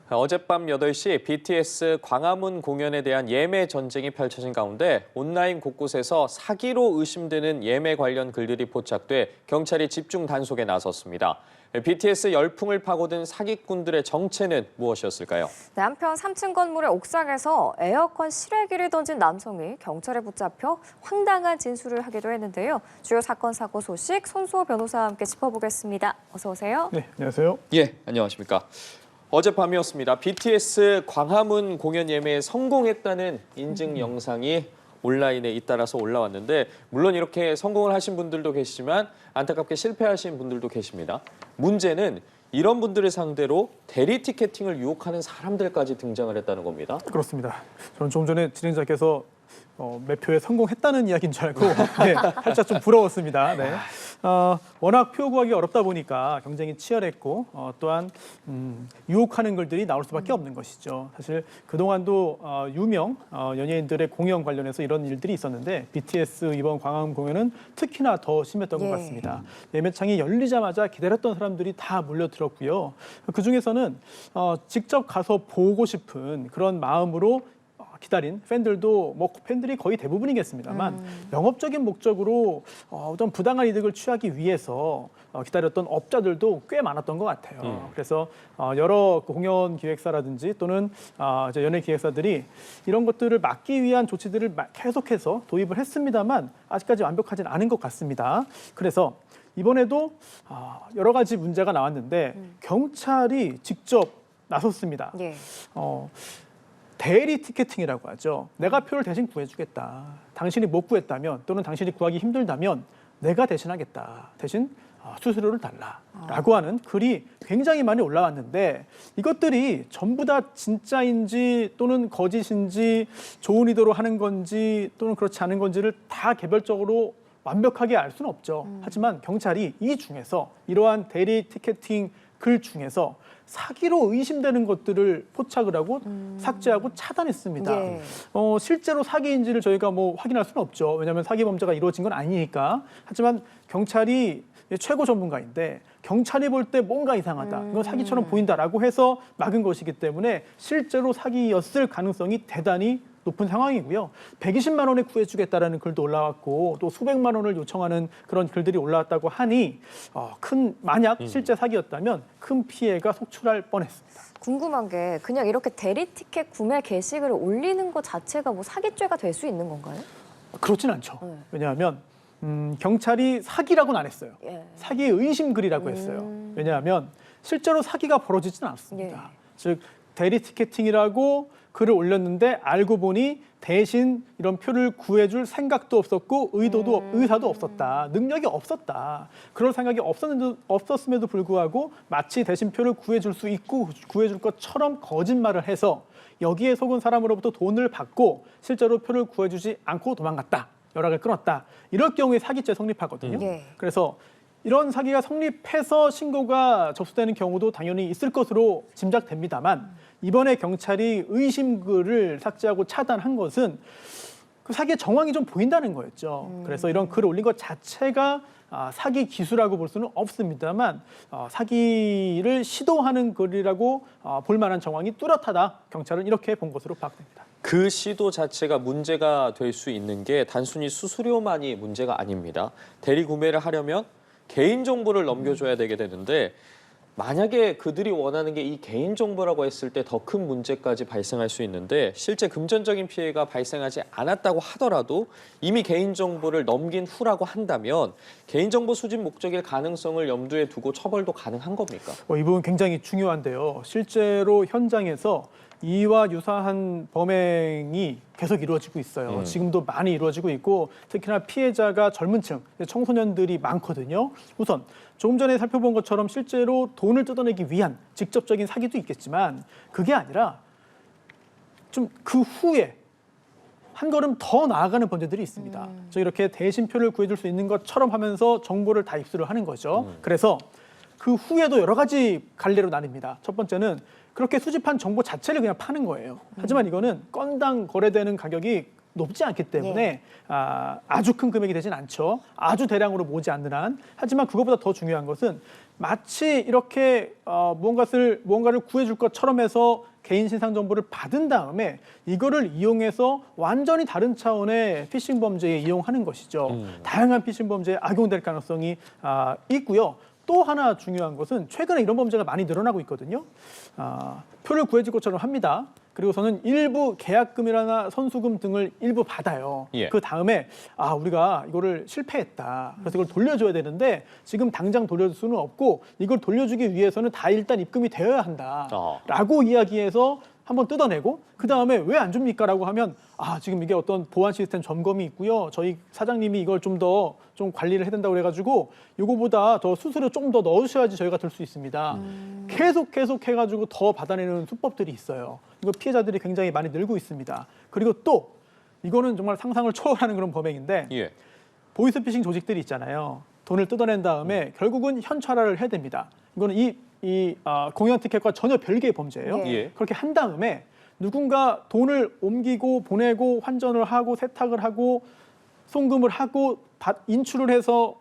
어젯밤 8시 BTS 광화문 공연에 대한 예매 전쟁이 펼쳐진 가운데 온라인 곳곳에서 사기로 의심되는 예매 관련 글들이 포착돼 경찰이 집중 단속에 나섰습니다. BTS 열풍을 파고든 사기꾼들의 정체는 무엇이었을까요? 네, 한편 3층 건물의 옥상에서 에어컨 실외기를 던진 남성이 경찰에 붙잡혀 황당한 진술을 하기도 했는데요. 주요 사건 사고 소식 손수호 변호사와 함께 짚어보겠습니다. 어서 오세요. 네, 안녕하세요. 예, 안녕하십니까. 어젯밤이었습니다. BTS 광화문 공연 예매에 성공했다는 인증 영상이 온라인에 잇따라서 올라왔는데 물론 이렇게 성공을 하신 분들도 계시지만 안타깝게 실패하신 분들도 계십니다. 문제는 이런 분들을 상대로 대리 티켓팅을 유혹하는 사람들까지 등장을 했다는 겁니다. 그렇습니다. 저는 좀 전에 진행자께서 매표에 성공했다는 이야기인 줄 알고 네, 살짝 좀 부러웠습니다. 네. 워낙 표 구하기 어렵다 보니까 경쟁이 치열했고 또한 유혹하는 글들이 나올 수밖에 없는 것이죠. 사실 그동안도 유명 연예인들의 공연 관련해서 이런 일들이 있었는데 BTS 이번 광화문 공연은 특히나 더 심했던 것 같습니다. 예매창이 열리자마자 기다렸던 사람들이 다 몰려들었고요. 그중에서는 직접 가서 보고 싶은 그런 마음으로 기다린 팬들도 팬들이 거의 대부분이겠습니다만 영업적인 목적으로 어떤 부당한 이득을 취하기 위해서 기다렸던 업자들도 꽤 많았던 것 같아요. 그래서 여러 공연 기획사라든지 또는 이제 연예 기획사들이 이런 것들을 막기 위한 조치들을 계속해서 도입을 했습니다만 아직까지 완벽하진 않은 것 같습니다. 그래서 이번에도 여러 가지 문제가 나왔는데 경찰이 직접 나섰습니다. 예. 대리 티켓팅이라고 하죠. 내가 표를 대신 구해주겠다. 당신이 못 구했다면 또는 당신이 구하기 힘들다면 내가 대신하겠다. 대신 수수료를 달라라고 하는 글이 굉장히 많이 올라왔는데 이것들이 전부 다 진짜인지 또는 거짓인지 좋은 의도로 하는 건지 또는 그렇지 않은 건지를 다 개별적으로 완벽하게 알 수는 없죠. 하지만 경찰이 이 중에서 이러한 대리 티켓팅 글 중에서 사기로 의심되는 것들을 포착을 하고 삭제하고 차단했습니다. 예. 실제로 사기인지를 저희가 확인할 수는 없죠. 왜냐하면 사기 범죄가 이루어진 건 아니니까. 하지만 경찰이 최고 전문가인데 경찰이 볼 때 뭔가 이상하다. 이건 사기처럼 보인다라고 해서 막은 것이기 때문에 실제로 사기였을 가능성이 대단히 높은 상황이고요. 120만 원에 구해주겠다라는 글도 올라왔고 또 수백만 원을 요청하는 그런 글들이 올라왔다고 하니 만약 실제 사기였다면 큰 피해가 속출할 뻔했습니다. 궁금한 게 그냥 이렇게 대리 티켓 구매 게시글을 올리는 것 자체가 사기죄가 될 수 있는 건가요? 그렇진 않죠. 왜냐하면 경찰이 사기라고는 안 했어요. 예. 사기 의심 글이라고 했어요. 왜냐하면 실제로 사기가 벌어지진 않았습니다. 예. 즉 대리 티켓팅이라고 글을 올렸는데 알고 보니 대신 이런 표를 구해줄 생각도 없었고 의사도 없었다. 능력이 없었다. 그럴 생각이 없었음에도 불구하고 마치 대신 표를 구해줄 수 있고 구해줄 것처럼 거짓말을 해서 여기에 속은 사람으로부터 돈을 받고 실제로 표를 구해주지 않고 도망갔다. 연락을 끊었다. 이럴 경우에 사기죄 성립하거든요. 그래서 이런 사기가 성립해서 신고가 접수되는 경우도 당연히 있을 것으로 짐작됩니다만 이번에 경찰이 의심글을 삭제하고 차단한 것은 그 사기의 정황이 좀 보인다는 거였죠. 그래서 이런 글을 올린 것 자체가 사기 기수라고 볼 수는 없습니다만 사기를 시도하는 글이라고 볼 만한 정황이 뚜렷하다. 경찰은 이렇게 본 것으로 파악됩니다. 그 시도 자체가 문제가 될 수 있는 게 단순히 수수료만이 문제가 아닙니다. 대리 구매를 하려면 개인정보를 넘겨줘야 되게 되는데 만약에 그들이 원하는 게 이 개인정보라고 했을 때 더 큰 문제까지 발생할 수 있는데 실제 금전적인 피해가 발생하지 않았다고 하더라도 이미 개인정보를 넘긴 후라고 한다면 개인정보 수집 목적일 가능성을 염두에 두고 처벌도 가능한 겁니까? 이 부분 굉장히 중요한데요. 실제로 현장에서 이와 유사한 범행이 계속 이루어지고 있어요. 지금도 많이 이루어지고 있고 특히나 피해자가 젊은 층, 청소년들이 많거든요. 우선 조금 전에 살펴본 것처럼 실제로 돈을 뜯어내기 위한 직접적인 사기도 있겠지만 그게 아니라 좀 그 후에 한 걸음 더 나아가는 범죄들이 있습니다. 이렇게 대신표를 구해줄 수 있는 것처럼 하면서 정보를 다 입수를 하는 거죠. 그래서 그 후에도 여러 가지 갈래로 나뉩니다. 첫 번째는 그렇게 수집한 정보 자체를 그냥 파는 거예요. 하지만 이거는 건당 거래되는 가격이 높지 않기 때문에 아주 큰 금액이 되진 않죠. 아주 대량으로 모지 않는 한. 하지만 그것보다 더 중요한 것은 마치 이렇게 무언가를 구해줄 것처럼 해서 개인 신상 정보를 받은 다음에 이거를 이용해서 완전히 다른 차원의 피싱 범죄에 이용하는 것이죠. 다양한 피싱 범죄에 악용될 가능성이 있고요. 또 하나 중요한 것은 최근에 이런 범죄가 많이 늘어나고 있거든요. 표를 구해줄 것처럼 합니다. 그리고서는 일부 계약금이나 선수금 등을 일부 받아요. 예. 그 다음에 우리가 이거를 실패했다. 그래서 이걸 돌려줘야 되는데 지금 당장 돌려줄 수는 없고 이걸 돌려주기 위해서는 다 일단 입금이 되어야 한다라고 이야기해서 한번 뜯어내고 그 다음에 왜 안 줍니까? 라고 하면 지금 이게 어떤 보안 시스템 점검이 있고요. 저희 사장님이 이걸 좀 더 관리를 해야 된다고 그래가지고 이거보다 더 수수료 좀 더 넣으셔야지 저희가 들 수 있습니다. 계속 해가지고 더 받아내는 수법들이 있어요. 이거 피해자들이 굉장히 많이 늘고 있습니다. 그리고 또 이거는 정말 상상을 초월하는 그런 범행인데 예. 보이스피싱 조직들이 있잖아요. 돈을 뜯어낸 다음에 결국은 현찰화를 해야 됩니다. 이거는 이 공연 티켓과 전혀 별개의 범죄예요. 예. 그렇게 한 다음에 누군가 돈을 옮기고 보내고 환전을 하고 세탁을 하고 송금을 하고 인출을 해서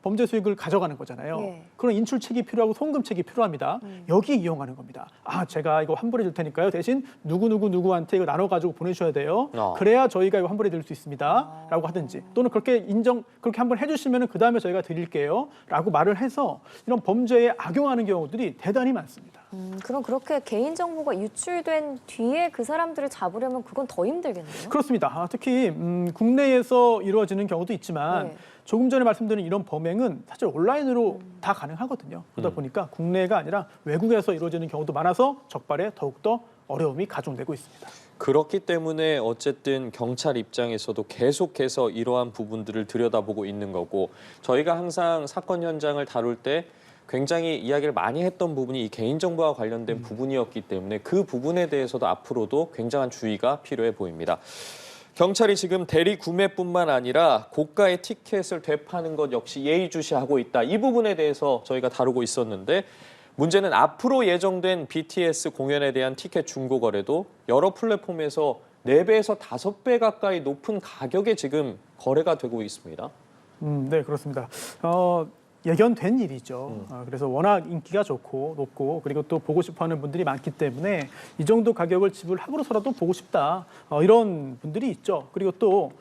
범죄 수익을 가져가는 거잖아요. 예. 그런 인출책이 필요하고 송금책이 필요합니다. 여기 이용하는 겁니다. 제가 이거 환불해 줄 테니까요. 대신 누구한테 이거 나눠가지고 보내셔야 돼요. 그래야 저희가 이거 환불해 드릴 수 있습니다. 라고 하든지 또는 그렇게 한번 해주시면 그 다음에 저희가 드릴게요. 라고 말을 해서 이런 범죄에 악용하는 경우들이 대단히 많습니다. 그럼 그렇게 개인정보가 유출된 뒤에 그 사람들을 잡으려면 그건 더 힘들겠네요. 그렇습니다. 특히 국내에서 이루어지는 경우도 있지만 네. 조금 전에 말씀드린 이런 범행은 사실 온라인으로 다 가능하거든요. 그러다 보니까 국내가 아니라 외국에서 이루어지는 경우도 많아서 적발에 더욱더 어려움이 가중되고 있습니다. 그렇기 때문에 어쨌든 경찰 입장에서도 계속해서 이러한 부분들을 들여다보고 있는 거고 저희가 항상 사건 현장을 다룰 때 굉장히 이야기를 많이 했던 부분이 이 개인정보와 관련된 부분이었기 때문에 그 부분에 대해서도 앞으로도 굉장한 주의가 필요해 보입니다. 경찰이 지금 대리 구매뿐만 아니라 고가의 티켓을 되파는 것 역시 예의주시하고 있다. 이 부분에 대해서 저희가 다루고 있었는데 문제는 앞으로 예정된 BTS 공연에 대한 티켓 중고 거래도 여러 플랫폼에서 4배에서 5배 가까이 높은 가격에 지금 거래가 되고 있습니다. 네, 그렇습니다. 예견된 일이죠. 그래서 워낙 인기가 높고 그리고 또 보고 싶어하는 분들이 많기 때문에 이 정도 가격을 지불하고서라도 보고 싶다. 이런 분들이 있죠. 그리고 또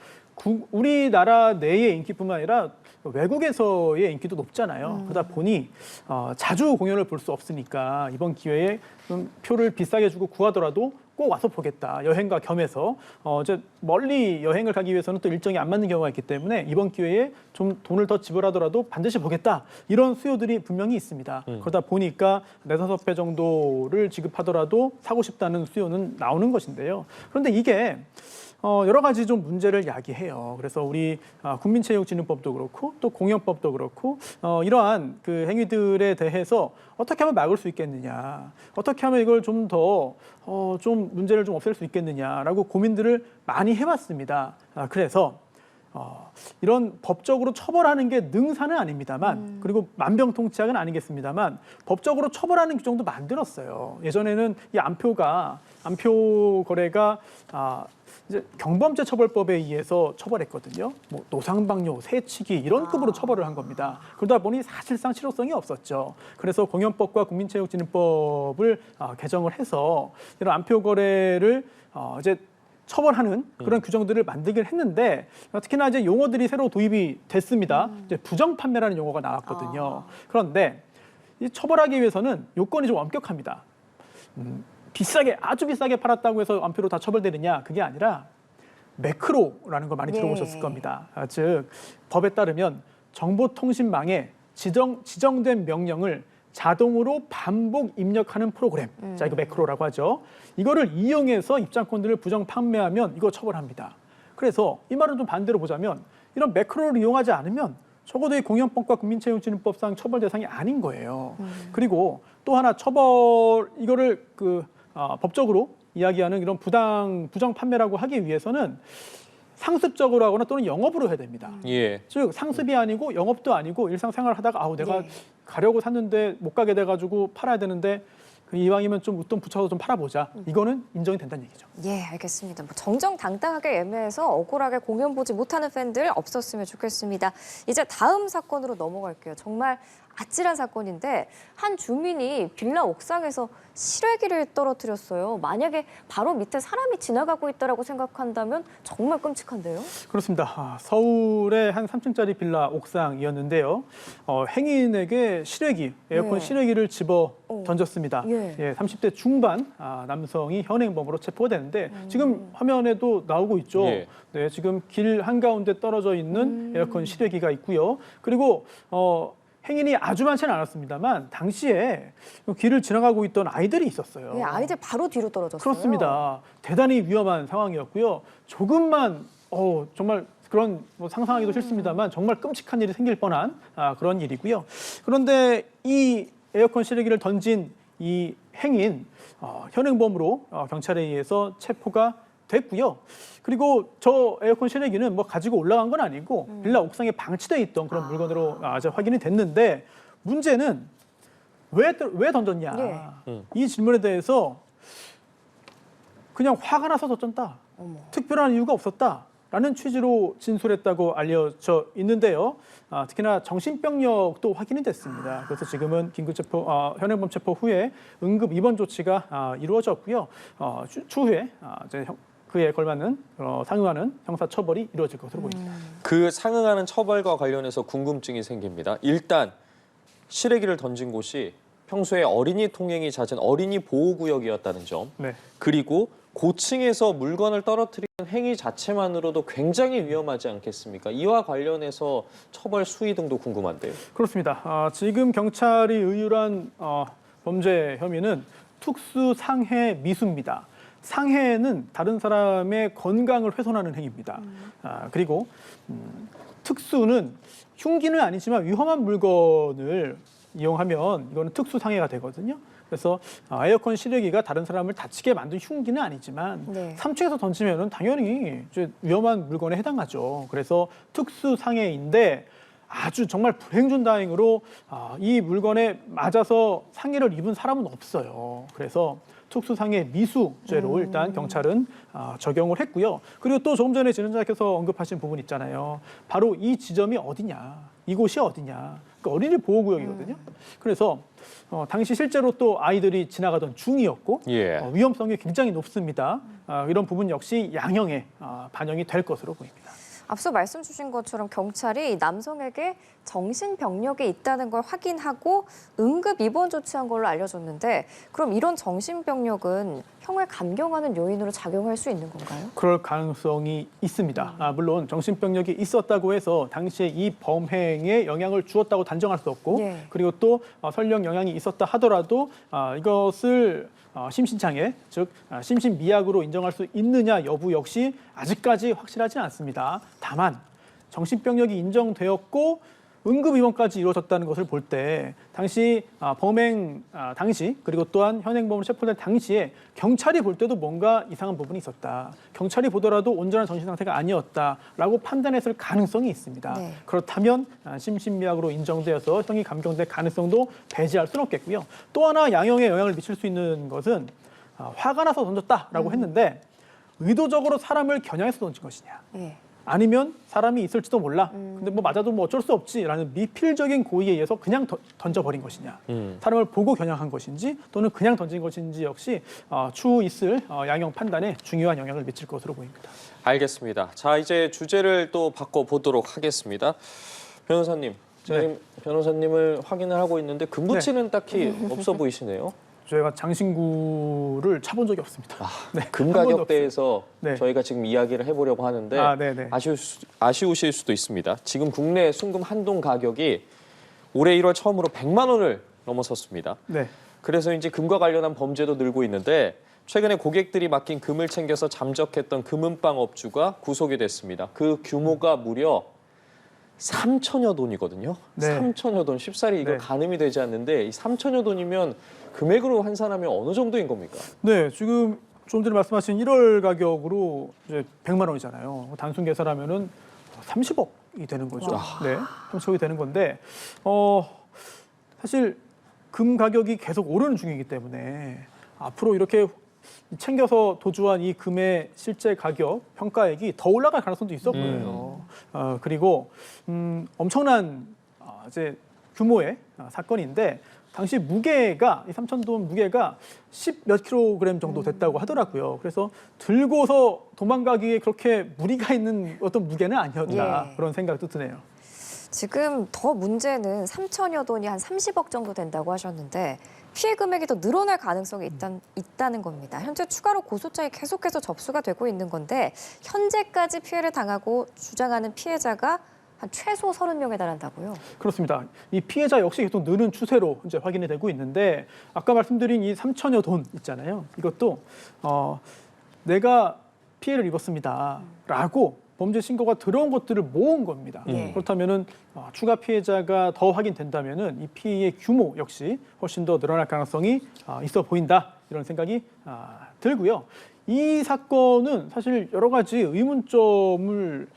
우리나라 내의 인기뿐만 아니라 외국에서의 인기도 높잖아요. 그러다 보니 자주 공연을 볼 수 없으니까 이번 기회에 좀 표를 비싸게 주고 구하더라도 꼭 와서 보겠다. 여행과 겸해서 이제 멀리 여행을 가기 위해서는 또 일정이 안 맞는 경우가 있기 때문에 이번 기회에 좀 돈을 더 지불하더라도 반드시 보겠다. 이런 수요들이 분명히 있습니다. 그러다 보니까 4-5배 정도를 지급하더라도 사고 싶다는 수요는 나오는 것인데요. 그런데 이게 여러 가지 좀 문제를 야기해요. 그래서 우리 국민체육진흥법도 그렇고 또 공연법도 그렇고 이러한 그 행위들에 대해서 어떻게 하면 막을 수 있겠느냐, 어떻게 하면 이걸 좀 더 좀 문제를 좀 없앨 수 있겠느냐라고 고민들을 많이 해봤습니다. 그래서 이런 법적으로 처벌하는 게 능사는 아닙니다만 그리고 만병통치약은 아니겠습니다만 법적으로 처벌하는 규정도 만들었어요. 예전에는 이 암표 거래가 이제 경범죄 처벌법에 의해서 처벌했거든요. 뭐 노상방뇨, 새치기 이런 급으로 처벌을 한 겁니다. 그러다 보니 사실상 실효성이 없었죠. 그래서 공연법과 국민체육진흥법을 개정을 해서 이런 암표 거래를 이제 처벌하는 그런 규정들을 만들긴 했는데 특히나 이제 용어들이 새로 도입이 됐습니다. 이제 부정 판매라는 용어가 나왔거든요. 그런데 이 처벌하기 위해서는 요건이 좀 엄격합니다. 아주 비싸게 팔았다고 해서 암표로 다 처벌되느냐? 그게 아니라 매크로라는 걸 많이 들어보셨을 겁니다. 즉 법에 따르면 정보통신망에 지정된 명령을 자동으로 반복 입력하는 프로그램. 자, 이거 매크로라고 하죠. 이거를 이용해서 입장권들을 부정 판매하면 이거 처벌합니다. 그래서 이 말은 좀 반대로 보자면 이런 매크로를 이용하지 않으면 적어도 이 공연법과 국민체육진흥법상 처벌 대상이 아닌 거예요. 그리고 또 하나 이거를 법적으로 이야기하는 이런 부정 판매라고 하기 위해서는 상습적으로 하거나 또는 영업으로 해야 됩니다. 예. 즉 상습이 아니고 영업도 아니고 일상생활을 하다가 내가 가려고 샀는데 못 가게 돼가지고 팔아야 되는데 이왕이면 좀 웃돈 붙여서 좀 팔아보자. 이거는 인정이 된다는 얘기죠. 예, 알겠습니다. 정정당당하게 예매해서 억울하게 공연 보지 못하는 팬들 없었으면 좋겠습니다. 이제 다음 사건으로 넘어갈게요. 정말 아찔한 사건인데 한 주민이 빌라 옥상에서 실외기를 떨어뜨렸어요. 만약에 바로 밑에 사람이 지나가고 있다라고 생각한다면 정말 끔찍한데요. 그렇습니다. 서울의 한 3층짜리 빌라 옥상이었는데요. 행인에게 실외기, 에어컨 네. 실외기를 집어 던졌습니다. 예. 30대 중반 남성이 현행범으로 체포가 되는데 지금 화면에도 나오고 있죠. 예. 네, 지금 길 한가운데 떨어져 있는 에어컨 실외기가 있고요. 그리고 행인이 아주 많지는 않았습니다만 당시에 길을 지나가고 있던 아이들이 있었어요. 예, 아이들 바로 뒤로 떨어졌어요. 그렇습니다. 대단히 위험한 상황이었고요. 조금만 정말 그런 상상하기도 싫습니다만 정말 끔찍한 일이 생길 뻔한 그런 일이고요. 그런데 이 에어컨 실외기를 던진 이 행인 현행범으로 경찰에 의해서 체포가 됐고요. 그리고 저 에어컨 실외기는 뭐 가지고 올라간 건 아니고 빌라 옥상에 방치돼 있던 그런 물건으로 이제 확인이 됐는데 문제는 왜 던졌냐 예. 이 질문에 대해서 그냥 화가 나서 던졌다. 특별한 이유가 없었다라는 취지로 진술했다고 알려져 있는데요. 특히나 정신병력도 확인이 됐습니다. 그래서 지금은 긴급체포, 현행범 체포 후에 응급 입원 조치가 이루어졌고요. 추후에 이제 그에 걸맞는 상응하는 형사 처벌이 이루어질 것으로 보입니다. 그 상응하는 처벌과 관련해서 궁금증이 생깁니다. 일단 실외기를 던진 곳이 평소에 어린이 통행이 잦은 어린이 보호구역이었다는 점. 네. 그리고 고층에서 물건을 떨어뜨리는 행위 자체만으로도 굉장히 위험하지 않겠습니까? 이와 관련해서 처벌 수위 등도 궁금한데요. 그렇습니다. 지금 경찰이 의율한 범죄 혐의는 특수상해 미수입니다. 상해는 다른 사람의 건강을 훼손하는 행위입니다. 그리고 특수는 흉기는 아니지만 위험한 물건을 이용하면 이거는 특수상해가 되거든요. 그래서 에어컨 실외기가 다른 사람을 다치게 만든 흉기는 아니지만 네. 3층에서 던지면은 당연히 이제 위험한 물건에 해당하죠. 그래서 특수상해인데 아주 정말 불행중다행으로 이 물건에 맞아서 상해를 입은 사람은 없어요. 그래서 특수상해 미수죄로 일단 경찰은 적용을 했고요. 그리고 또 조금 전에 진행자께서 언급하신 부분 있잖아요. 바로 이 지점이 어디냐, 이곳이 어디냐. 그러니까 어린이 보호구역이거든요. 그래서 당시 실제로 또 아이들이 지나가던 중이었고 예. 위험성이 굉장히 높습니다. 이런 부분 역시 양형에 반영이 될 것으로 보입니다. 앞서 말씀 주신 것처럼 경찰이 남성에게 정신병력이 있다는 걸 확인하고 응급 입원 조치한 걸로 알려졌는데 그럼 이런 정신병력은 형을 감경하는 요인으로 작용할 수 있는 건가요? 그럴 가능성이 있습니다. 물론 정신병력이 있었다고 해서 당시에 이 범행에 영향을 주었다고 단정할 수 없고 예. 그리고 또 설령 영향이 있었다 하더라도 이것을 심신장애, 즉 심신미약으로 인정할 수 있느냐 여부 역시 아직까지 확실하지 않습니다. 다만 정신병력이 인정되었고 응급 입원까지 이루어졌다는 것을 볼 때 당시 범행 당시 그리고 또한 현행범으로 체포된 당시에 경찰이 볼 때도 뭔가 이상한 부분이 있었다. 경찰이 보더라도 온전한 정신 상태가 아니었다라고 판단했을 가능성이 있습니다. 네. 그렇다면 심신미약으로 인정되어서 형이 감경될 가능성도 배제할 수는 없겠고요. 또 하나 양형에 영향을 미칠 수 있는 것은 화가 나서 던졌다라고 했는데 의도적으로 사람을 겨냥해서 던진 것이냐. 예. 아니면 사람이 있을지도 몰라. 근데 뭐 맞아도 뭐 어쩔 수 없지라는 미필적인 고의에 의해서 그냥 던져버린 것이냐. 사람을 보고 겨냥한 것인지 또는 그냥 던진 것인지 역시 추후 있을 양형 판단에 중요한 영향을 미칠 것으로 보입니다. 알겠습니다. 자, 이제 주제를 또 바꿔보도록 하겠습니다. 변호사님, 지금 변호사님을 확인을 하고 있는데 금붙이는 딱히 없어 보이시네요. 저희가 장신구를 차본 적이 없습니다. 네, 금 한 번도 가격대에서 네. 저희가 지금 이야기를 해보려고 하는데 네네. 아쉬우실 수도 있습니다. 지금 국내 순금 한동 가격이 올해 1월 처음으로 100만 원을 넘어섰습니다. 네. 그래서 이제 금과 관련한 범죄도 늘고 있는데 최근에 고객들이 맡긴 금을 챙겨서 잠적했던 금은방 업주가 구속이 됐습니다. 그 규모가 무려 3천여 돈이거든요. 네. 3천여 돈, 쉽사리 이거 네. 가늠이 되지 않는데 이 3천여 돈이면 금액으로 환산하면 어느 정도인 겁니까? 네, 지금 좀 전에 말씀하신 1월 가격으로 이제 100만 원이잖아요. 단순 계산하면은 30억이 되는 거죠. 네, 30억이 되는 건데 사실 금 가격이 계속 오르는 중이기 때문에 앞으로 이렇게 챙겨서 도주한 이 금의 실제 가격 평가액이 더 올라갈 가능성도 있어 보여요. 그리고 엄청난 이제 규모의 사건인데 당시 무게가 이 3,000돈 무게가 10몇 킬로그램 정도 됐다고 하더라고요. 그래서 들고서 도망가기에 그렇게 무리가 있는 어떤 무게는 아니었다. 예. 그런 생각도 드네요. 지금 더 문제는 3천여 돈이 한 30억 정도 된다고 하셨는데 피해 금액이 더 늘어날 가능성이 있다는 겁니다. 현재 추가로 고소장이 계속해서 접수가 되고 있는 건데 현재까지 피해를 당하고 주장하는 피해자가 한 최소 30명에 달한다고요? 그렇습니다. 이 피해자 역시 계속 느는 추세로 이제 확인이 되고 있는데 아까 말씀드린 이 3천여 돈 있잖아요. 이것도 내가 피해를 입었습니다라고 범죄 신고가 들어온 것들을 모은 겁니다. 그렇다면은 추가 피해자가 더 확인된다면은 이 피해의 규모 역시 훨씬 더 늘어날 가능성이 있어 보인다 이런 생각이 들고요. 이 사건은 사실 여러 가지 의문점을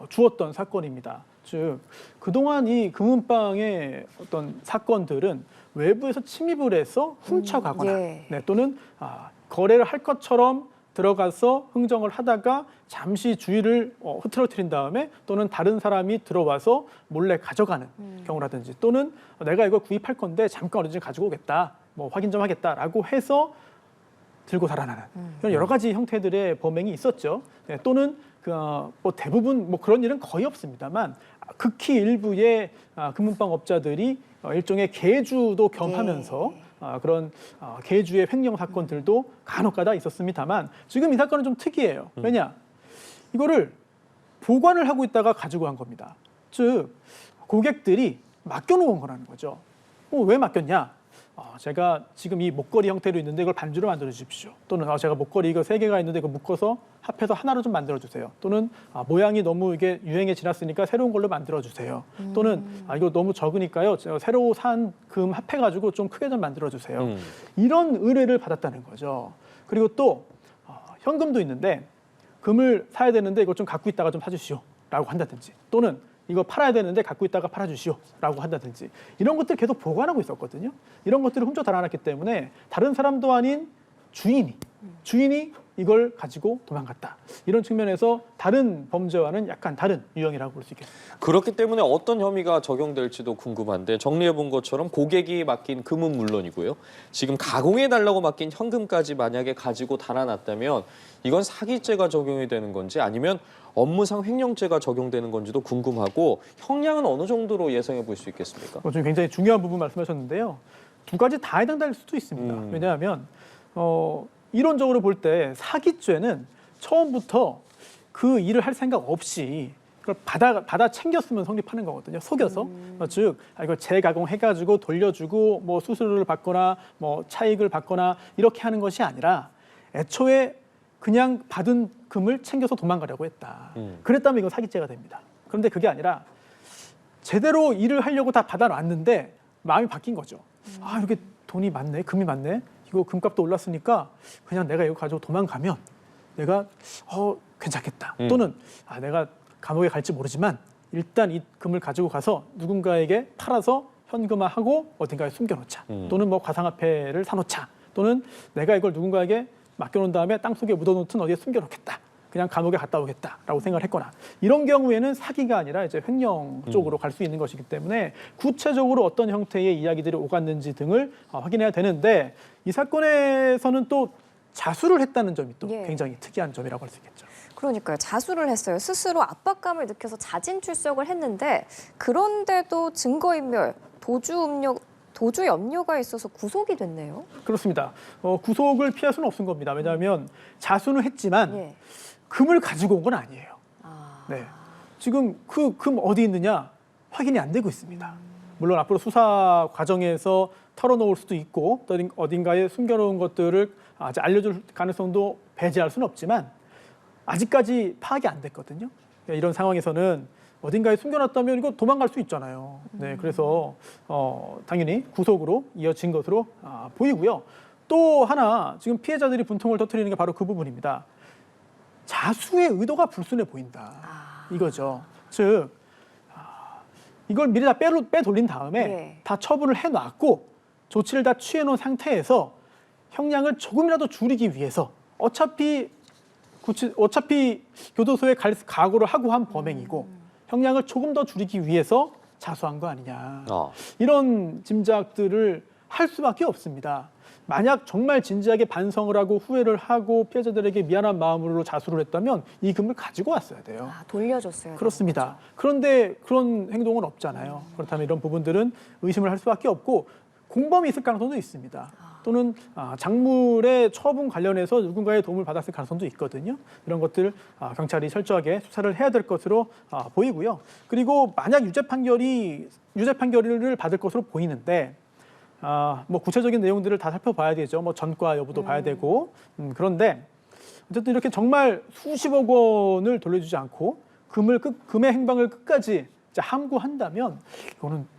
주었던 사건입니다. 즉 그동안 이 금은방의 어떤 사건들은 외부에서 침입을 해서 훔쳐가거나 예. 네, 또는 거래를 할 것처럼 들어가서 흥정을 하다가 잠시 주의를 흐트러뜨린 다음에 또는 다른 사람이 들어와서 몰래 가져가는 경우라든지 또는 내가 이거 구입할 건데 잠깐 어디든지 가지고 오겠다, 뭐 확인 좀 하겠다라고 해서 들고 달아나는 이런 여러 가지 형태들의 범행이 있었죠. 네, 또는 뭐 대부분 뭐 그런 일은 거의 없습니다만 극히 일부의 금은방 업자들이 일종의 계주도 겸하면서 그런 계주의 횡령 사건들도 간혹가다 있었습니다만 지금 이 사건은 좀 특이해요. 왜냐? 이거를 보관을 하고 있다가 가지고 간 겁니다. 즉 고객들이 맡겨놓은 거라는 거죠. 왜 맡겼냐? 제가 지금 이 목걸이 형태로 있는데 이걸 반주로 만들어 주십시오. 또는 제가 목걸이 이거 3개가 있는데 이거 묶어서 합해서 하나로 좀 만들어 주세요. 또는 모양이 너무 이게 유행에 지났으니까 새로운 걸로 만들어 주세요. 또는 이거 너무 적으니까요. 제가 새로 산 금 합해가지고 좀 크게 좀 만들어 주세요. 이런 의뢰를 받았다는 거죠. 그리고 또 현금도 있는데 금을 사야 되는데 이거 좀 갖고 있다가 좀 사주시오라고 한다든지 또는 이거 팔아야 되는데 갖고 있다가 팔아주시오라고 한다든지 이런 것들 계속 보관하고 있었거든요. 이런 것들을 훔쳐 달아났기 때문에 다른 사람도 아닌 주인이 이걸 가지고 도망갔다. 이런 측면에서 다른 범죄와는 약간 다른 유형이라고 볼 수 있겠습니다. 그렇기 때문에 어떤 혐의가 적용될지도 궁금한데 정리해 본 것처럼 고객이 맡긴 금은 물론이고요. 지금 가공해달라고 맡긴 현금까지 만약에 가지고 달아났다면 이건 사기죄가 적용이 되는 건지 아니면 업무상 횡령죄가 적용되는 건지도 궁금하고 형량은 어느 정도로 예상해 볼 수 있겠습니까? 지금 굉장히 중요한 부분 말씀하셨는데요. 두 가지 다 해당될 수도 있습니다. 왜냐하면 이론적으로 볼 때 사기죄는 처음부터 그 일을 할 생각 없이 그걸 받아 챙겼으면 성립하는 거거든요. 속여서. 즉 이걸 재가공해가지고 돌려주고 뭐 수수료를 받거나 뭐 차익을 받거나 이렇게 하는 것이 아니라 애초에 그냥 받은 금을 챙겨서 도망가려고 했다. 그랬다면 이건 사기죄가 됩니다. 그런데 그게 아니라 제대로 일을 하려고 다 받아놨는데 마음이 바뀐 거죠. 이렇게 돈이 많네, 금이 많네. 이거 금값도 올랐으니까 그냥 내가 이거 가지고 도망가면 내가 괜찮겠다. 또는 내가 감옥에 갈지 모르지만 일단 이 금을 가지고 가서 누군가에게 팔아서 현금화하고 어딘가에 숨겨놓자. 또는 뭐 가상화폐를 사놓자. 또는 내가 이걸 누군가에게 맡겨놓은 다음에 땅속에 묻어놓든 어디에 숨겨놓겠다. 그냥 감옥에 갔다 오겠다라고 생각을 했거나 이런 경우에는 사기가 아니라 이제 횡령 쪽으로 갈 수 있는 것이기 때문에 구체적으로 어떤 형태의 이야기들이 오갔는지 등을 확인해야 되는데 이 사건에서는 또 자수를 했다는 점이 또 굉장히 특이한 점이라고 할 수 있겠죠. 그러니까요. 자수를 했어요. 스스로 압박감을 느껴서 자진 출석을 했는데 그런데도 증거인멸, 도주 염려가 있어서 구속이 됐네요. 그렇습니다. 구속을 피할 수는 없은 겁니다. 왜냐하면 자수는 했지만 금을 가지고 온 건 아니에요. 네. 지금 그 금 어디 있느냐 확인이 안 되고 있습니다. 물론 앞으로 수사 과정에서 털어놓을 수도 있고 또 어딘가에 숨겨놓은 것들을 아직 알려줄 가능성도 배제할 수는 없지만 아직까지 파악이 안 됐거든요. 이런 상황에서는 어딘가에 숨겨놨다면 이거 도망갈 수 있잖아요. 네, 그래서 당연히 구속으로 이어진 것으로 보이고요. 또 하나 지금 피해자들이 분통을 터뜨리는 게 바로 그 부분입니다. 자수의 의도가 불순해 보인다. 이거죠. 즉 이걸 미리 다 빼돌린 다음에 다 처분을 해놨고 조치를 다 취해놓은 상태에서 형량을 조금이라도 줄이기 위해서 어차피 교도소에 갈 각오를 하고 한 범행이고 형량을 조금 더 줄이기 위해서 자수한 거 아니냐. 어. 이런 짐작들을 할 수밖에 없습니다. 만약 정말 진지하게 반성을 하고 후회를 하고 피해자들에게 미안한 마음으로 자수를 했다면 이 금을 가지고 왔어야 돼요. 아, 돌려줬어요. 그렇습니다. 그런데 그런 행동은 없잖아요. 그렇다면 이런 부분들은 의심을 할 수밖에 없고 공범이 있을 가능성도 있습니다. 또는 작물의 처분 관련해서 누군가의 도움을 받았을 가능성도 있거든요. 이런 것들 경찰이 철저하게 수사를 해야 될 것으로 보이고요. 그리고 만약 유죄 판결을 받을 것으로 보이는데 뭐 구체적인 내용들을 다 살펴봐야 되죠. 뭐 전과 여부도 봐야 되고 그런데 어쨌든 이렇게 정말 수십억 원을 돌려주지 않고 금의 행방을 끝까지 함구한다면 이거는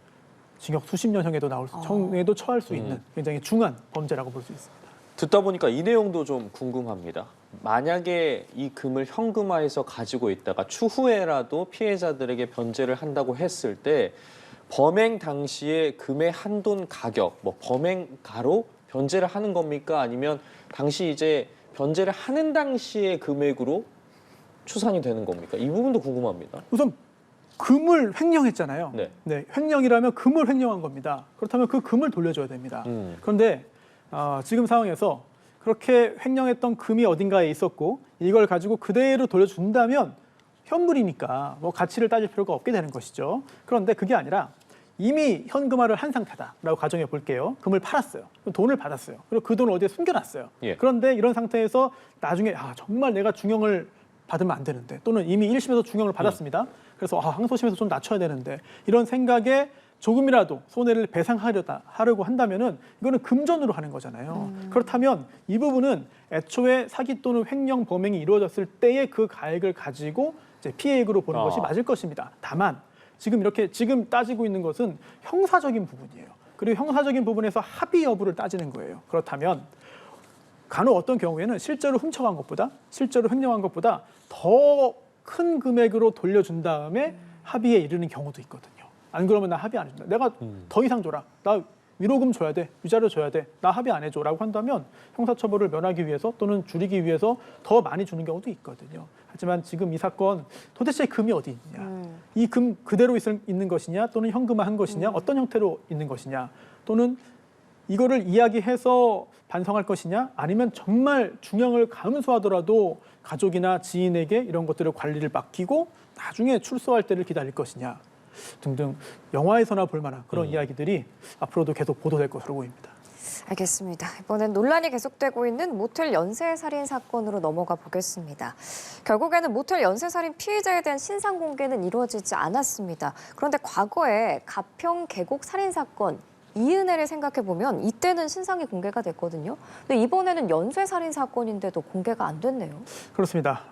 징역 수십 년형에도 형에도 처할 수 있는 굉장히 중한 범죄라고 볼 수 있습니다. 듣다 보니까 이 내용도 좀 궁금합니다. 만약에 이 금을 현금화해서 가지고 있다가 추후에라도 피해자들에게 변제를 한다고 했을 때 범행 당시에 금의 한돈 가격, 뭐 범행가로 변제를 하는 겁니까? 아니면 당시 이제 변제를 하는 당시의 금액으로 추산이 되는 겁니까? 이 부분도 궁금합니다. 우선 금을 횡령했잖아요. 네. 횡령이라면 금을 횡령한 겁니다. 그렇다면 그 금을 돌려줘야 됩니다. 그런데 지금 상황에서 그렇게 횡령했던 금이 어딘가에 있었고 이걸 가지고 그대로 돌려준다면 현물이니까 뭐 가치를 따질 필요가 없게 되는 것이죠. 그런데 그게 아니라 이미 현금화를 한 상태다라고 가정해 볼게요. 금을 팔았어요. 돈을 받았어요. 그리고 그 돈을 어디에 숨겨놨어요. 예. 그런데 이런 상태에서 나중에 정말 내가 중형을 받으면 안 되는데 또는 이미 1심에서 중형을 받았습니다. 그래서 항소심에서 좀 낮춰야 되는데 이런 생각에 조금이라도 손해를 배상하려고 한다면은 이거는 금전으로 하는 거잖아요. 그렇다면 이 부분은 애초에 사기 또는 횡령 범행이 이루어졌을 때의 그 가액을 가지고 이제 피해액으로 보는 것이 맞을 것입니다. 다만 지금 따지고 있는 것은 형사적인 부분이에요. 그리고 형사적인 부분에서 합의 여부를 따지는 거예요. 그렇다면 간혹 어떤 경우에는 실제로 훔쳐간 것보다 실제로 횡령한 것보다 더 큰 금액으로 돌려준 다음에 합의에 이르는 경우도 있거든요. 안 그러면 나 합의 안 해준다. 내가 더 이상 줘라. 나 위로금 줘야 돼. 위자료 줘야 돼. 나 합의 안 해줘라고 한다면 형사처벌을 면하기 위해서 또는 줄이기 위해서 더 많이 주는 경우도 있거든요. 하지만 지금 이 사건 도대체 금이 어디 있냐. 이 금 그대로 있는 것이냐 또는 현금화한 것이냐 어떤 형태로 있는 것이냐 또는 이거를 이야기해서 반성할 것이냐 아니면 정말 중형을 감수하더라도 가족이나 지인에게 이런 것들을 관리를 맡기고 나중에 출소할 때를 기다릴 것이냐 등등 영화에서나 볼 만한 그런 이야기들이 앞으로도 계속 보도될 것으로 보입니다. 알겠습니다. 이번엔 논란이 계속되고 있는 모텔 연쇄살인 사건으로 넘어가 보겠습니다. 결국에는 모텔 연쇄살인 피해자에 대한 신상 공개는 이루어지지 않았습니다. 그런데 과거에 가평 계곡 살인 사건 이은혜를 생각해보면 이때는 신상이 공개가 됐거든요. 근데 이번에는 연쇄살인 사건인데도 공개가 안 됐네요. 그렇습니다.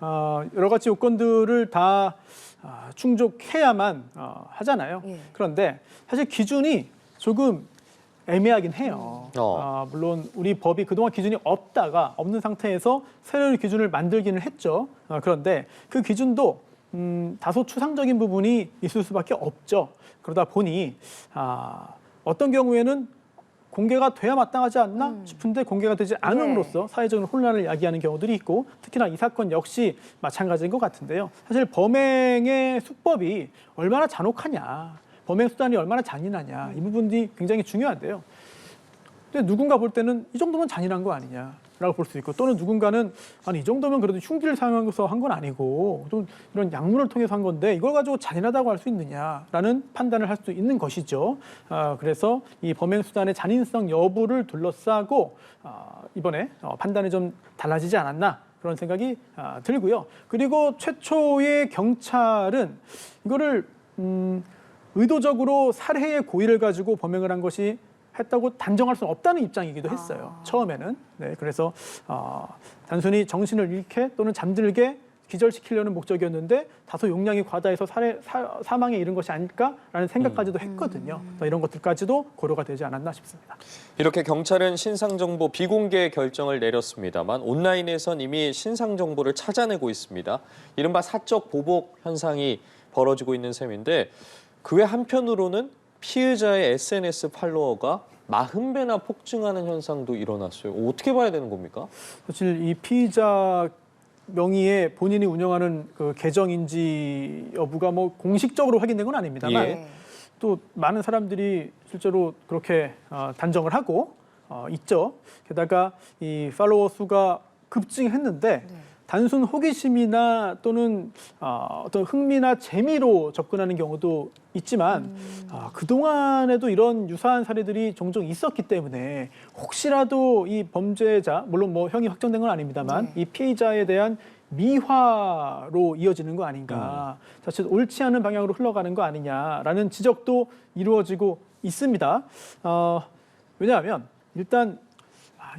여러 가지 요건들을 다 충족해야만 하잖아요. 예. 그런데 사실 기준이 조금 애매하긴 해요. 물론 우리 법이 그동안 기준이 없는 상태에서 새로운 기준을 만들기는 했죠. 그런데 그 기준도 다소 추상적인 부분이 있을 수밖에 없죠. 그러다 보니 어떤 경우에는 공개가 돼야 마땅하지 않나 싶은데 공개가 되지 않음으로써 사회적인 혼란을 야기하는 경우들이 있고 특히나 이 사건 역시 마찬가지인 것 같은데요. 사실 범행의 수법이 얼마나 잔혹하냐, 범행 수단이 얼마나 잔인하냐 이 부분이 굉장히 중요한데요. 근데 누군가 볼 때는 이 정도면 잔인한 거 아니냐라고 볼 수 있고 또는 누군가는 아니 이 정도면 그래도 흉기를 사용해서 한 건 아니고 좀 이런 약물을 통해서 한 건데 이걸 가지고 잔인하다고 할 수 있느냐라는 판단을 할 수 있는 것이죠. 그래서 이 범행 수단의 잔인성 여부를 둘러싸고 이번에 판단이 좀 달라지지 않았나 그런 생각이 들고요. 그리고 최초의 경찰은 이거를 의도적으로 살해의 고의를 가지고 범행을 한 것이 했다고 단정할 수는 없다는 입장이기도 했어요. 처음에는. 네, 그래서 단순히 정신을 잃게 또는 잠들게 기절시키려는 목적이었는데 다소 용량이 과다해서 사망에 이른 것이 아닐까라는 생각까지도 했거든요. 이런 것들까지도 고려가 되지 않았나 싶습니다. 이렇게 경찰은 신상정보 비공개 결정을 내렸습니다만 온라인에선 이미 신상정보를 찾아내고 있습니다. 이른바 사적 보복 현상이 벌어지고 있는 셈인데 그 외 한편으로는 피해자의 SNS 팔로워가 40배나 폭증하는 현상도 일어났어요. 어떻게 봐야 되는 겁니까? 사실 이 피의자 명의의 본인이 운영하는 그 계정인지 여부가 뭐 공식적으로 확인된 건 아닙니다만 또 많은 사람들이 실제로 그렇게 단정을 하고 있죠. 게다가 이 팔로워 수가 급증했는데 단순 호기심이나 또는 어떤 흥미나 재미로 접근하는 경우도 있지만 그동안에도 이런 유사한 사례들이 종종 있었기 때문에 혹시라도 이 범죄자, 물론 뭐 형이 확정된 건 아닙니다만 이 피해자에 대한 미화로 이어지는 거 아닌가, 사실 옳지 않은 방향으로 흘러가는 거 아니냐라는 지적도 이루어지고 있습니다. 왜냐하면 일단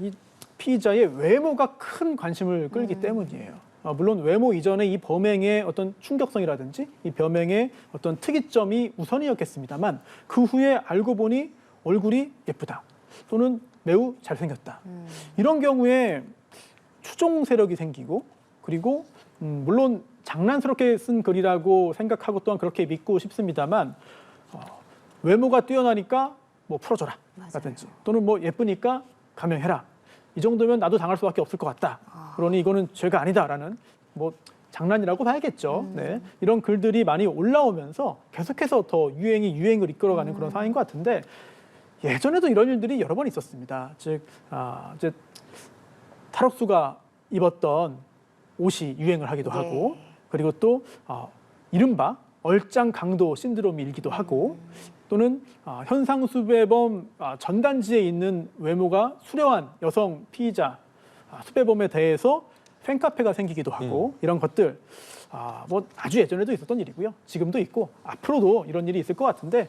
이 피의자의 외모가 큰 관심을 끌기 때문이에요. 물론 외모 이전에 이 범행의 어떤 충격성이라든지 이 범행의 어떤 특이점이 우선이었겠습니다만 그 후에 알고 보니 얼굴이 예쁘다 또는 매우 잘생겼다. 이런 경우에 추종 세력이 생기고, 그리고 물론 장난스럽게 쓴 글이라고 생각하고 또한 그렇게 믿고 싶습니다만 외모가 뛰어나니까 뭐 풀어줘라 라든지 또는 뭐 예쁘니까 감형해라, 이 정도면 나도 당할 수밖에 없을 것 같다. 그러니 이거는 죄가 아니다라는 뭐 장난이라고 봐야겠죠. 네. 이런 글들이 많이 올라오면서 계속해서 더 유행을 이끌어가는 그런 상황인 것 같은데, 예전에도 이런 일들이 여러 번 있었습니다. 즉 이제 탈옥수가 입었던 옷이 유행을 하기도 하고, 그리고 또 이른바 얼짱 강도 신드롬이 일기도 하고, 또는 현상수배범 전단지에 있는 외모가 수려한 여성 피의자 수배범에 대해서 팬카페가 생기기도 하고, 이런 것들 뭐 아주 예전에도 있었던 일이고요. 지금도 있고 앞으로도 이런 일이 있을 것 같은데,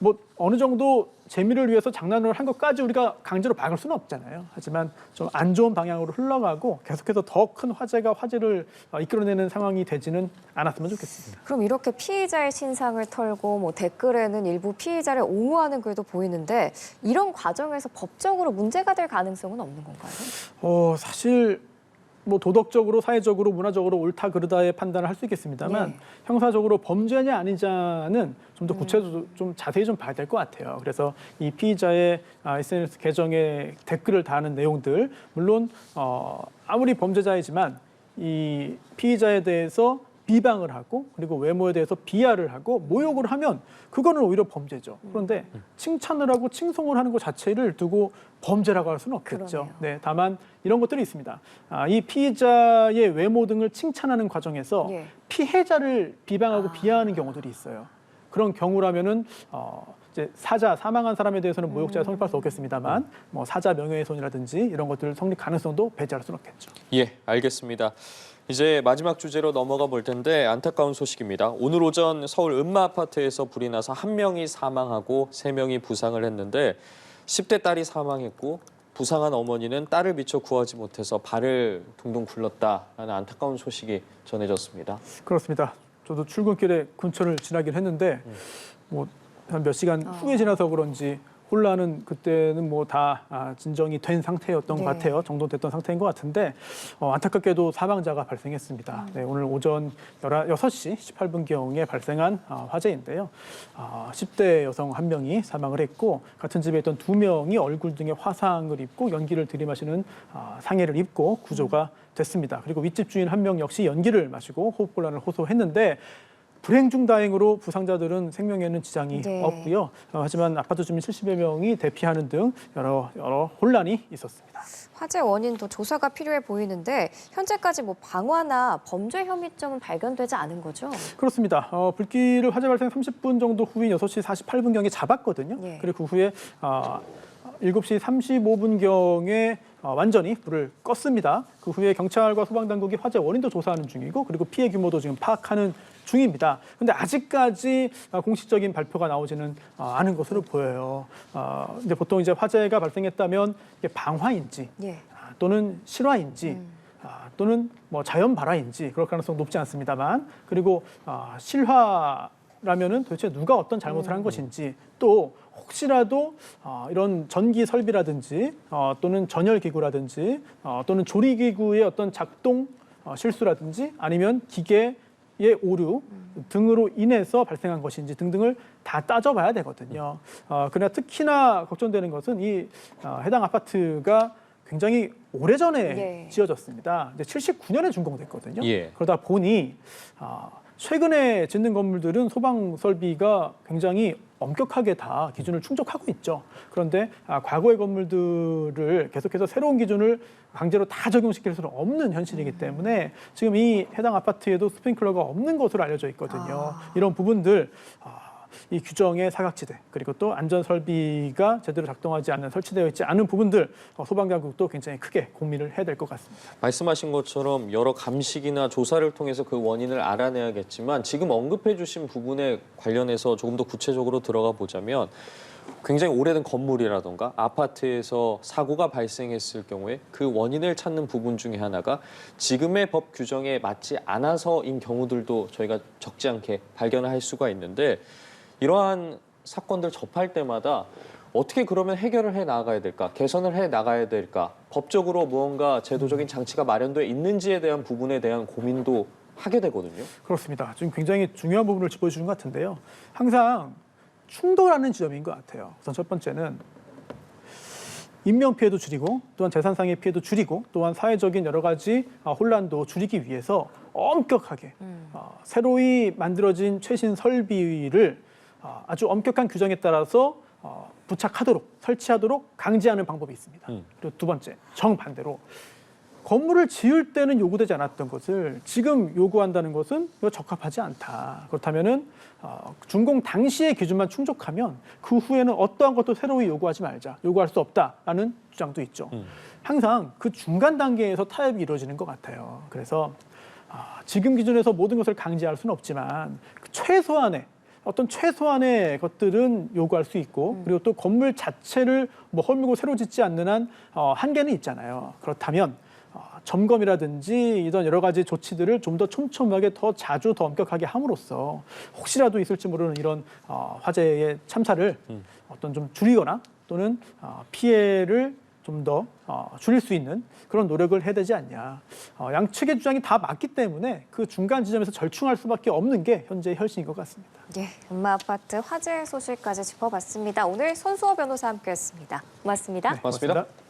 뭐 어느 정도 재미를 위해서 장난을 한 것까지 우리가 강제로 막을 수는 없잖아요. 하지만 좀 안 좋은 방향으로 흘러가고 계속해서 더 큰 화제를 이끌어내는 상황이 되지는 않았으면 좋겠습니다. 그럼 이렇게 피의자의 신상을 털고 뭐 댓글에는 일부 피의자를 옹호하는 글도 보이는데, 이런 과정에서 법적으로 문제가 될 가능성은 없는 건가요? 사실 뭐 도덕적으로, 사회적으로, 문화적으로 옳다 그르다의 판단을 할 수 있겠습니다만 형사적으로 범죄냐 아니냐는 좀 더 구체적으로 좀 자세히 좀 봐야 될 것 같아요. 그래서 이 피의자의 SNS 계정에 댓글을 다하는 내용들, 물론 아무리 범죄자이지만 이 피의자에 대해서 비방을 하고, 그리고 외모에 대해서 비하를 하고 모욕을 하면 그거는 오히려 범죄죠. 그런데 칭찬을 하고 칭송을 하는 것 자체를 두고 범죄라고 할 수는 없겠죠. 그러네요. 네, 다만 이런 것들이 있습니다. 이 피의자의 외모 등을 칭찬하는 과정에서 피해자를 비방하고 비하하는 경우들이 있어요. 그런 경우라면은 이제 사망한 사람에 대해서는 모욕죄가 성립할 수 없겠습니다만 뭐 사자 명예훼손이라든지 이런 것들 성립 가능성도 배제할 수는 없겠죠. 예, 알겠습니다. 이제 마지막 주제로 넘어가 볼 텐데, 안타까운 소식입니다. 오늘 오전 서울 은마 아파트에서 불이 나서 1명이 사망하고 3명이 부상을 했는데, 10대 딸이 사망했고 부상한 어머니는 딸을 미처 구하지 못해서 발을 둥둥 굴렀다라는 안타까운 소식이 전해졌습니다. 그렇습니다. 저도 출근길에 근처를 지나긴 했는데 뭐 한 몇 시간 후에 지나서 그런지 혼란은 그때는 뭐 다 진정이 된 상태였던 것 같아요. 정돈됐던 상태인 것 같은데 안타깝게도 사망자가 발생했습니다. 네, 오늘 오전 6시 18분경에 발생한 화재인데요. 10대 여성 1명이 사망을 했고, 같은 집에 있던 2명이 얼굴 등에 화상을 입고 연기를 들이마시는 상해를 입고 구조가 됐습니다. 그리고 윗집 주인 1명 역시 연기를 마시고 호흡곤란을 호소했는데, 불행 중 다행으로 부상자들은 생명에는 지장이 없고요. 하지만 아파트 주민 70여 명이 대피하는 등 여러 혼란이 있었습니다. 화재 원인도 조사가 필요해 보이는데, 현재까지 뭐 방화나 범죄 혐의점은 발견되지 않은 거죠? 그렇습니다. 불길을 화재 발생 30분 정도 후인 6시 48분경에 잡았거든요. 그리고 그 후에 7시 35분경에 완전히 불을 껐습니다. 그 후에 경찰과 소방당국이 화재 원인도 조사하는 중이고, 그리고 피해 규모도 지금 파악하는 중입니다. 그런데 아직까지 공식적인 발표가 나오지는 않은 것으로 보여요. 근데 보통 이제 화재가 발생했다면 이게 방화인지 또는 실화인지 또는 뭐 자연 발화인지 그럴 가능성 높지 않습니다만, 그리고 실화라면은 도대체 누가 어떤 잘못을 한 것인지, 또 혹시라도 이런 전기 설비라든지 또는 전열 기구라든지 또는 조리 기구의 어떤 작동 실수라든지 아니면 기계의 오류 등으로 인해서 발생한 것인지 등등을 다 따져봐야 되거든요. 그러나 특히나 걱정되는 것은 이 해당 아파트가 굉장히 오래전에 지어졌습니다. 이제 79년에 준공됐거든요. 그러다 보니 최근에 짓는 건물들은 소방 설비가 굉장히 엄격하게 다 기준을 충족하고 있죠. 그런데 과거의 건물들을 계속해서 새로운 기준을 강제로 다 적용시킬 수는 없는 현실이기 때문에 지금 이 해당 아파트에도 스프링클러가 없는 것으로 알려져 있거든요. 이런 부분들 이 규정의 사각지대 그리고 또 안전 설비가 제대로 작동하지 않는 설치되어 있지 않은 부분들 소방당국도 굉장히 크게 고민을 해야 될 것 같습니다. 말씀하신 것처럼 여러 감식이나 조사를 통해서 그 원인을 알아내야겠지만 지금 언급해 주신 부분에 관련해서 조금 더 구체적으로 들어가 보자면 굉장히 오래된 건물이라던가 아파트에서 사고가 발생했을 경우에 그 원인을 찾는 부분 중에 하나가 지금의 법 규정에 맞지 않아서인 경우들도 저희가 적지 않게 발견할 수가 있는데 이러한 사건들 접할 때마다 어떻게 그러면 해결을 해 나가야 될까? 개선을 해 나가야 될까? 법적으로 무언가 제도적인 장치가 마련되어 있는지에 대한 부분에 대한 고민도 하게 되거든요. 그렇습니다. 지금 굉장히 중요한 부분을 짚어주신 것 같은데요. 항상 충돌하는 지점인 것 같아요. 우선 첫 번째는 인명 피해도 줄이고 또한 재산상의 피해도 줄이고 또한 사회적인 여러 가지 혼란도 줄이기 위해서 엄격하게 새로이 만들어진 최신 설비를 아주 엄격한 규정에 따라서 부착하도록 설치하도록 강제하는 방법이 있습니다. 그리고 두 번째 정반대로 건물을 지을 때는 요구되지 않았던 것을 지금 요구한다는 것은 이거 적합하지 않다. 그렇다면은 준공 당시의 기준만 충족하면 그 후에는 어떠한 것도 새로이 요구하지 말자. 요구할 수 없다라는 주장도 있죠. 항상 그 중간 단계에서 타협이 이루어지는 것 같아요. 그래서 지금 기준에서 모든 것을 강제할 수는 없지만 그 최소한의 것들은 요구할 수 있고 그리고 또 건물 자체를 뭐 헐밀고 새로 짓지 않는 한 한계는 있잖아요. 그렇다면 점검이라든지 이런 여러 가지 조치들을 좀 더 촘촘하게 더 자주 더 엄격하게 함으로써 혹시라도 있을지 모르는 이런 화재의 참사를 어떤 좀 줄이거나 또는 피해를 좀 더 줄일 수 있는 그런 노력을 해야 되지 않냐. 양측의 주장이 다 맞기 때문에 그 중간 지점에서 절충할 수밖에 없는 게 현재의 혈신인 것 같습니다. 예, 연마아파트 화재 소식까지 짚어봤습니다. 오늘 손수호 변호사와 함께했습니다. 고맙습니다. 고맙습니다.